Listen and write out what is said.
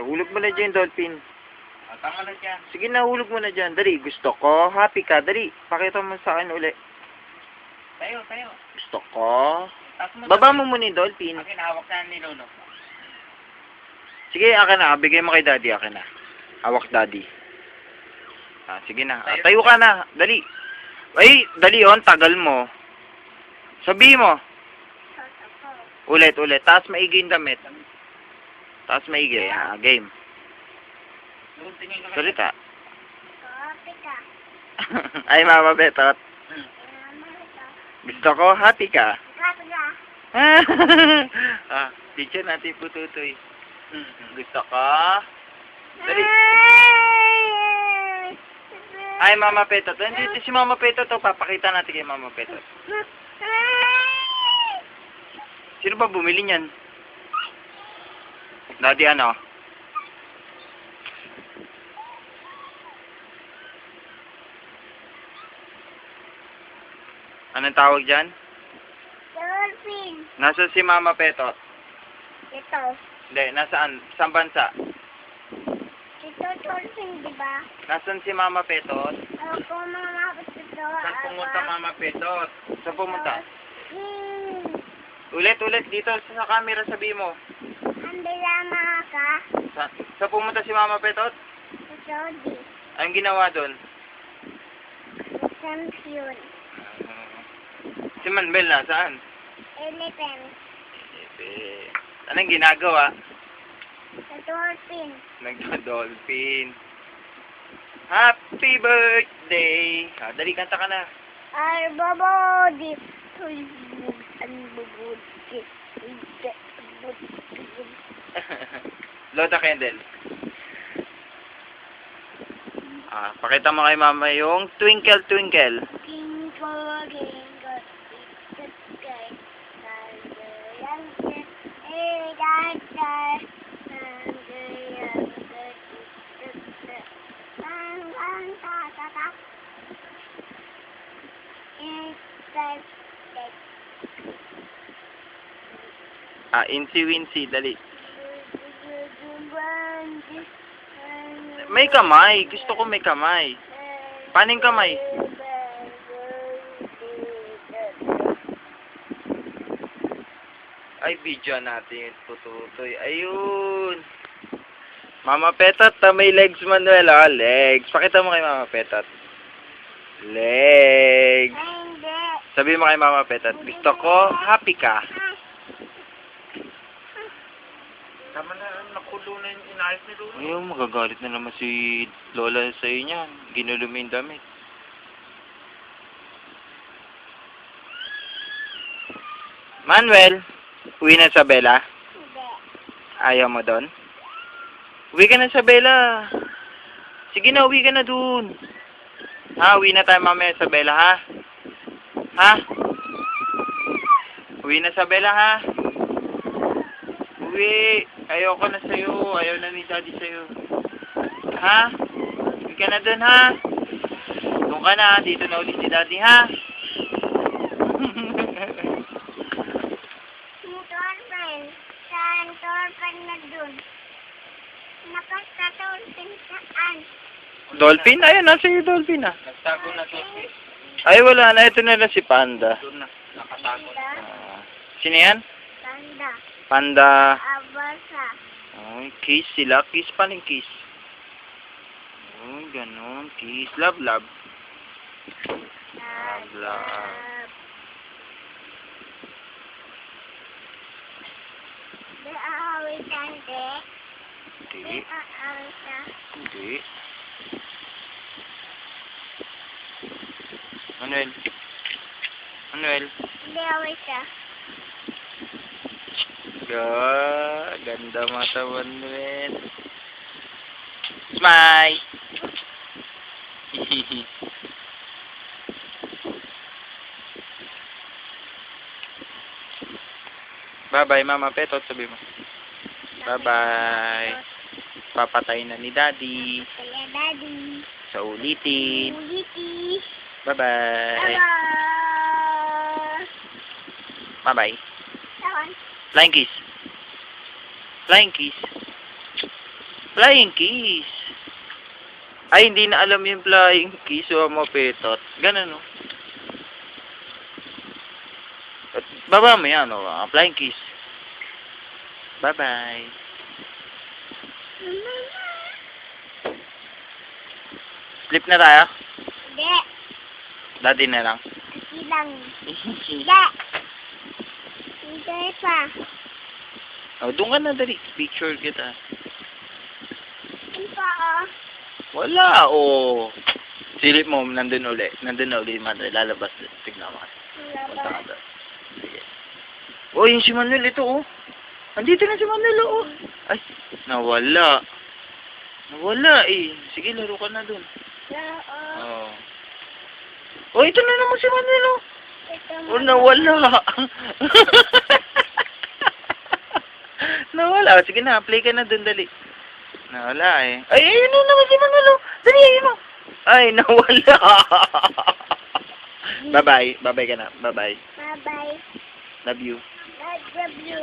Hulog mo na dyan, dolphin. Tama na dyan. Sige na, hulog mo na dyan. Dali, gusto ko. Happy ka. Dali, pakita mo sa akin uli. Tayo. Gusto ko. Taas mo Baba mo muna yung dolphin. Akin, hawak na ni Lolo. Sige, akin na. Bigay mo kay daddy. Akin na. Hawak daddy. Sige na. Tayo ka na. Dali. Ay, dali on. Tagal mo. Sabi mo. Ulit. Taas maigi yung damit. Taas maigi. Game. Salita. Ay, Mama Betot. Gusto ko, happy ka. Teacher natin po, Tutoy. Gusto ko. Dali. Ay, Mama Petot. Nandito si Mama Petot. Papakita natin kay Mama Petot. Sino ba bumili niyan? Daddy, ano? Anong tawag dyan? Dolphin. Nasaan si Mama Petot? Ito. Hindi, nasaan? Saan bansa? Ito dolphin, di ba? Nasaan si Mama Petot? Ako mga ito. Saan pumunta Mama Petot? Saan pumunta? Hmm. Ulit, dito sa camera sabi mo. Ang bilama ka. Saan pumunta si Mama Petot? Sa Saudi. Anong ginawa doon? Champion. Si Manbel nasaan? Elephant. Anong ginagawa? Sa dolphin. Nagdo-dolphin. Happy birthday! Dali, kanta ka na. Ay, babodi. Ang bubudi. Loda Candle. Pakita mo kay Mama yung Twinkle Twinkle. Twinkle, twinkle, little sky. Incy Wincy, dali. May kamay. Gusto ko may kamay. Paano yung kamay? Ay, video natin. Tututoy. Ayun. Mama Petot, may legs, Manuel. Legs. Pakita mo kay Mama Petot. Legs. Sabi mo kay Mama Petot, gusto ko, happy ka. Tama na, nakulo na yung inayos ni Lolo. Ayun, magagalit na naman si Lola sa iyo niyan. Ginulo mo yung damit. Manuel, uwi na sa Bella? Ayaw mo doon? Uwi ka na sa Bella. Sige na, uwi ka na doon. Uwi na tayo mamaya sa Bella, ha? Uwi na sa Bella, ha? Uwi. Ayoko na sa'yo. Ayaw na ni Daddy sa'yo. Ha? Uwi ka na doon, ha? Doon ka na. Dito na ulit si Daddy, ha? Saan dolphin na dun? Napagka-dolphin saan? Dolphin? Ayun, nasa iyo dolphin, ha? Nagtago na Dolphin. Ay, wala na. Ito na lang si Panda. Doon na, nakatago na. Sino yan? Tanda. Panda. Abasa. Ay, kiss sila. Kiss pa rin kiss. Oh, ganun. Kiss. Love, love. Love, love. Di aawitan, di. Di Hindi. aawitan. Hindi. Manuel. Manuel. Di aawitan. Ganda mata Manuel. Smile. Bye-bye, Mama Petot, sabi mo. Bye-bye. Papatay na ni Daddy. Kaya Daddy. Sa ulitin. Uliti. Bye-bye. Bye. Bye-bye. Sawan. Flying kiss. Flying kiss. Flying kiss. Ay, hindi na alam yung flying kiss. O, mapetot. Ganun, no? At baba mo yan, o. Flying kiss. Bye-bye. Sleep na tayo? Hindi. Daddy na lang. Ilang. Hindi. Hindi pa. O, doon ka na, dali. Picture kita. Hindi pa, oh. Wala, o. Silip mo, nandun uli. Nandun na uli, madre. Lalabas. Tignan mo. Wala Punta ba? ka doon. Sige. O, yung si Manuel, ito, oh. Andito na si Manuel, oh. Ay, nawala. Nawala, eh. Sige, laro ka na dun. Wala, oh. Oh. Oh, ito na naman si Manuel, oh. Ito Oh, nawala. Nawala. O, sige na, play ka na dun, dali. Nawala, eh. Ay, ayun na naman si Manuel, oh. Dali, ayun, oh. Ay, nawala. Bye-bye. Bye-bye ka na. Bye-bye. Bye-bye. Love you. Love you.